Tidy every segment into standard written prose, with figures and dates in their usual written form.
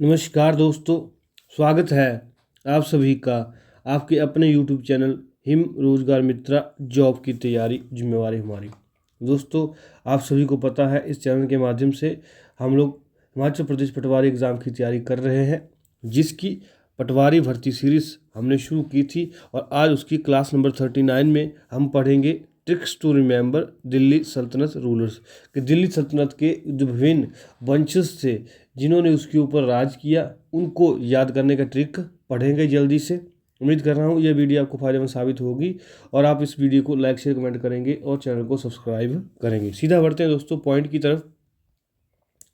नमस्कार दोस्तों, स्वागत है आप सभी का आपके अपने यूट्यूब चैनल हिम रोजगार मित्रा जॉब की तैयारी जिम्मेवारी हमारी। दोस्तों, आप सभी को पता है इस चैनल के माध्यम से हम लोग हिमाचल प्रदेश पटवारी एग्ज़ाम की तैयारी कर रहे हैं, जिसकी पटवारी भर्ती सीरीज़ हमने शुरू की थी और आज उसकी क्लास नंबर 39 में हम पढ़ेंगे ट्रिक्स टू रिमेंबर दिल्ली सल्तनत रूलर्स कि दिल्ली सल्तनत के जो विभिन्न वंशज थे जिन्होंने उसके ऊपर राज किया, उनको याद करने का ट्रिक पढ़ेंगे जल्दी से। उम्मीद कर रहा हूँ यह वीडियो आपको फायदेमंद साबित होगी और आप इस वीडियो को लाइक शेयर कमेंट करेंगे और चैनल को सब्सक्राइब करेंगे। सीधा बढ़ते हैं दोस्तों पॉइंट की तरफ।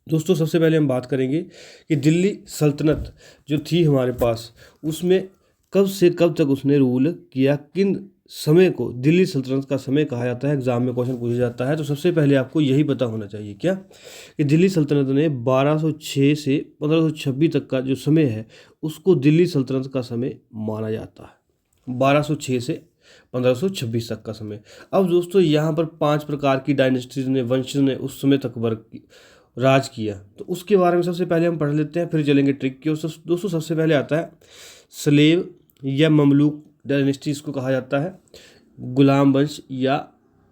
दोस्तों, सबसे पहले हम बात करेंगे कि दिल्ली सल्तनत जो थी हमारे पास, उसमें कब से कब तक उसने रूल किया, किन समय को दिल्ली सल्तनत का समय कहा जाता है। एग्जाम में क्वेश्चन पूछा जाता है, तो सबसे पहले आपको यही पता होना चाहिए क्या कि दिल्ली सल्तनत ने 1206 से 1526 तक का जो समय है उसको दिल्ली सल्तनत का समय माना जाता है। 1206 से 1526 तक का समय। अब दोस्तों, यहाँ पर 5 प्रकार की डायनेस्टीज ने, वंश ने उस समय तक राज किया, तो उसके बारे में सबसे पहले हम पढ़ लेते हैं, फिर चलेंगे ट्रिक की ओर। दोस्तों, सबसे पहले आता है स्लेव या ममलूक डायनेस्टी, इसको कहा जाता है गुलाम वंश या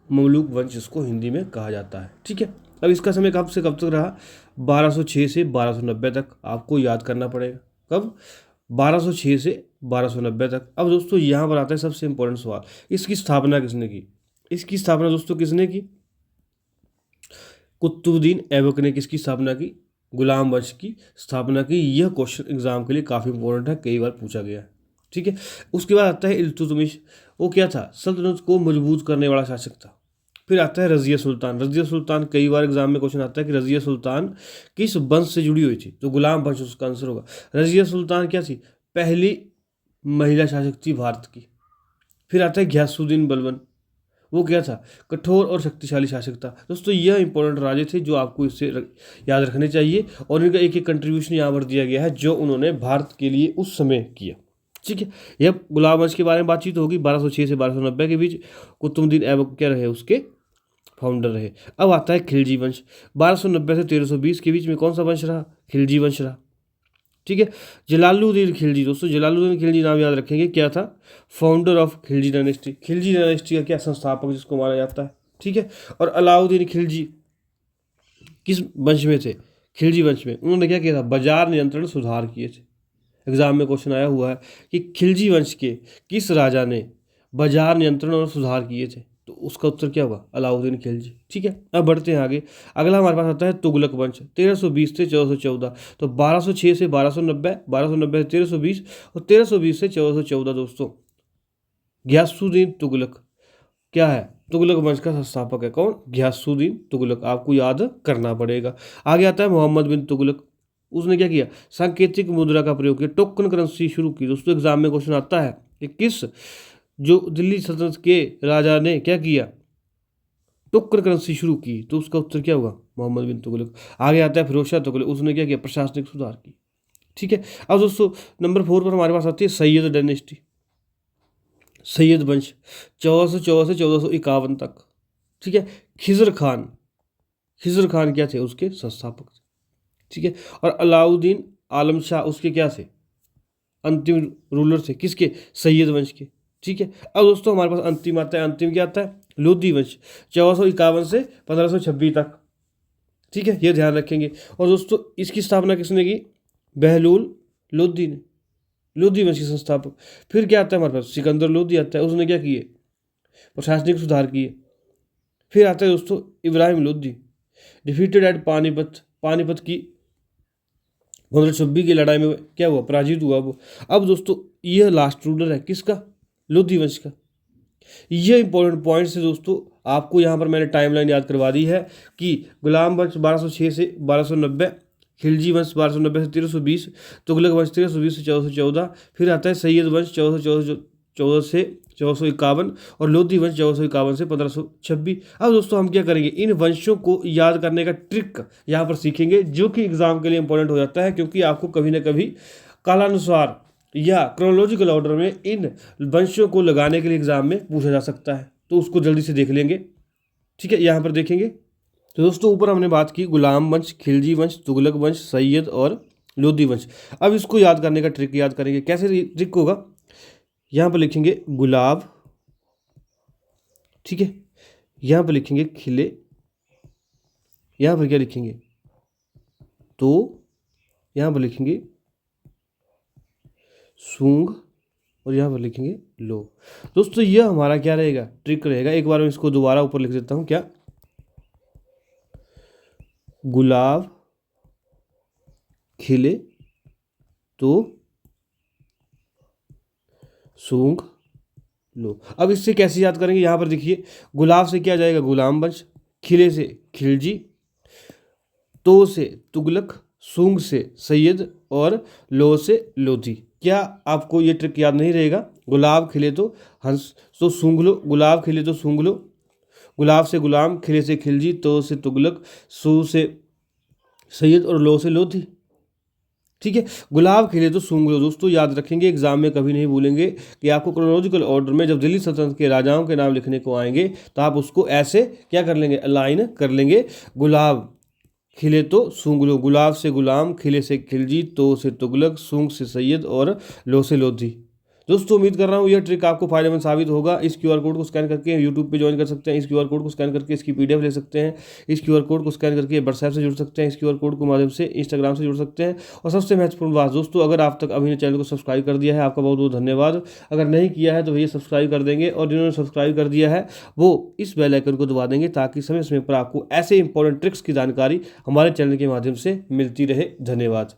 ममलूक वंश इसको हिंदी में कहा जाता है। ठीक है, अब इसका समय कब से कब तक रहा? 1206 से 1290 तक आपको याद करना पड़ेगा। कब? 1206 से 1290 तक। अब दोस्तों, यहाँ पर आता है सबसे इंपॉर्टेंट सवाल, इसकी स्थापना किसने की? इसकी स्थापना दोस्तों किसने की? कुतुबुद्दीन ऐबक ने किसकी स्थापना की? गुलाम वंश की स्थापना की। यह क्वेश्चन एग्जाम के लिए काफ़ी इंपॉर्टेंट है, कई बार पूछा गया है। ठीक है, उसके बाद आता है इल्तुतमिश। वो क्या था? सल्तनत को मजबूत करने वाला शासक था। फिर आता है रजिया सुल्तान। रजिया सुल्तान, कई बार एग्जाम में क्वेश्चन आता है कि रजिया सुल्तान किस वंश से जुड़ी हुई थी, तो गुलाम वंश उसका आंसर होगा। रजिया सुल्तान क्या थी? पहली महिला शासक थी भारत की। फिर आता है घियासुद्दीन बलबन। वो क्या था? कठोर और शक्तिशाली शासक था। दोस्तों, यह इंपॉर्टेंट राजे थे जो आपको इससे याद रखने चाहिए और इनका एक एक कंट्रीब्यूशन यहाँ पर दिया गया है जो उन्होंने भारत के लिए उस समय किया। ठीक है, यह गुलाम वंश के बारे में बातचीत होगी। 1206 से 1290 के बीच कुतुबुद्दीन ऐबक क्या रहे? उसके फाउंडर रहे। अब आता है खिलजी वंश। 1290 से 1320 के बीच में कौन सा वंश रहा? खिलजी वंश रहा। ठीक है, जलालुद्दीन खिलजी। दोस्तों, जलालुद्दीन खिलजी नाम याद रखेंगे, क्या था? Founder of Khilji dynasty. Khilji dynasty का क्या? संस्थापक जिसको माना जाता है। ठीक है, और अलाउद्दीन खिलजी किस वंश में थे? खिलजी वंश में। उन्होंने क्या किया था? बाजार नियंत्रण सुधार किए थे। एग्जाम में क्वेश्चन आया हुआ है कि खिलजी वंश के किस राजा ने बाजार नियंत्रण और सुधार किए थे, तो उसका उत्तर क्या होगा? अलाउद्दीन खिलजी। ठीक है, अब बढ़ते हैं आगे। अगला हमारे पास आता है तुगलक वंश। 1320 से 1414। तो 1206 से 1290, 1290 से 1320 और 1320 से 1414। दोस्तों, घियासुद्दीन तुगलक क्या है? तुगलक वंश का संस्थापक है। कौन? घियासुद्दीन तुगलक, आपको याद करना पड़ेगा। आगे आता है मोहम्मद बिन तुगलक। उसने क्या किया? सांकेतिक मुद्रा का प्रयोग किया, टोकन करेंसी शुरू की। दोस्तों, एग्जाम में क्वेश्चन आता है कि किस जो दिल्ली सल्तनत के राजा ने क्या किया? टोकन करेंसी शुरू की, तो उसका उत्तर क्या होगा? मोहम्मद बिन तुगलक। आगे आता है फिरोज शाह तुगलक। उसने क्या किया? प्रशासनिक सुधार की। ठीक है, अब दोस्तों नंबर 4 पर हमारे पास आती है सैयद डायनेस्टी, सैयद वंश। 1414 से 1451 तक। ठीक है, खिजर खान, खिजर खान क्या थे? उसके संस्थापक। ठीक है, और अलाउद्दीन आलम शाह उसके क्या थे? अंतिम रूलर थे। किसके? सैयद वंश के। ठीक है, अब दोस्तों हमारे पास अंतिम आता है। अंतिम क्या आता है? लोधी वंश। 1451 से 1526 तक। ठीक है, ये ध्यान रखेंगे। और दोस्तों, इसकी स्थापना किसने की? बहलूल लोधी ने, लोधी वंश के संस्थापक। फिर क्या आता है हमारे पास? सिकंदर लोधी आता है। उसने क्या किए? प्रशासनिक सुधार किए। फिर आता है दोस्तों इब्राहिम लोधी, डिफीटेड एट पानीपत। पानीपत की 1526 की लड़ाई में क्या हुआ? पराजित हुआ वो। अब दोस्तों, यह लास्ट रूलर है किसका? लोधी वंश का। यह इंपॉर्टेंट पॉइंट्स है दोस्तों, आपको यहाँ पर मैंने टाइमलाइन याद करवा दी है कि गुलाम वंश 1206 से 1290, खिलजी वंश 1290 से 1320, तुगलक वंश 1320 से 1414, फिर आता है सैयद वंश 1414 से 1451 और लोधी वंश 1451 से 1526। अब दोस्तों हम क्या करेंगे? इन वंशों को याद करने का ट्रिक यहाँ पर सीखेंगे, जो कि एग्जाम के लिए इंपॉर्टेंट हो जाता है, क्योंकि आपको कभी ना कभी कालानुसार या क्रोनोलॉजिकल ऑर्डर में इन वंशों को लगाने के लिए एग्जाम में पूछा जा सकता है, तो उसको जल्दी से देख लेंगे। ठीक है, यहाँ पर देखेंगे। तो दोस्तों, ऊपर हमने बात की गुलाम वंश, खिलजी वंश, तुगलक वंश, सैयद और लोधी वंश। अब इसको याद करने का ट्रिक याद करेंगे, कैसे ट्रिक होगा, यहाँ पर लिखेंगे गुलाब, ठीक है, यहाँ पर लिखेंगे खिले, यहाँ पर क्या लिखेंगे तो, यहाँ पर लिखेंगे सूंघ, और यहाँ पर लिखेंगे लो। दोस्तों यह हमारा क्या रहेगा, ट्रिक रहेगा। एक बार मैं इसको दोबारा ऊपर लिख देता हूँ, क्या, गुलाब खिले तो सूंघ लो। अब इससे कैसे याद करेंगे, यहाँ पर देखिए गुलाब से क्या जाएगा गुलाम वंश, खिले से खिलजी, तो से तुगलक, सूंघ से सैयद, और लो से लोधी। क्या आपको ये ट्रिक याद नहीं रहेगा, गुलाब खिले तो हंस तो सूंघ लो, गुलाब खिले तो सूंघ लो, गुलाब से गुलाम, खिले से खिलजी, तो से तुगलक, सू से सैयद, और लो से लोधी। ठीक है, गुलाब खिले तो सूंघ लो। दोस्तों याद रखेंगे, एग्जाम में कभी नहीं भूलेंगे कि आपको क्रोनोलॉजिकल ऑर्डर में जब दिल्ली सल्तनत के राजाओं के नाम लिखने को आएंगे तो आप उसको ऐसे क्या कर लेंगे, अलाइन कर लेंगे। गुलाब खिले तो सूंघ लो, गुलाब से गुलाम, खिले से खिलजी, तो से तुगलक, सूंघ से सैयद, और लो से लोधी। दोस्तों उम्मीद कर रहा हूँ यह ट्रिक आपको फायदेमंद साबित होगा। इस क्यूआर कोड को स्कैन करके यूट्यूब पे ज्वाइन कर सकते हैं, इस क्यूआर कोड को स्कैन करके इसकी पीडीएफ ले सकते हैं, इस क्यूआर कोड को स्कैन करके व्हाट्सएप से जुड़ सकते हैं, इस क्यूआर कोड के माध्यम से इंस्टाग्राम से जुड़ सकते हैं। और सबसे महत्वपूर्ण बात दोस्तों, अगर आप तक अभी चैनल को सब्सक्राइब कर दिया है, आपका बहुत बहुत धन्यवाद। अगर नहीं किया है तो भैया सब्सक्राइब कर देंगे, और जिन्होंने सब्सक्राइब कर दिया है वो इस बेल आइकन को दबा देंगे, ताकि समय समय पर आपको ऐसे इंपॉर्टेंट ट्रिक्स की जानकारी हमारे चैनल के माध्यम से मिलती रहे। धन्यवाद।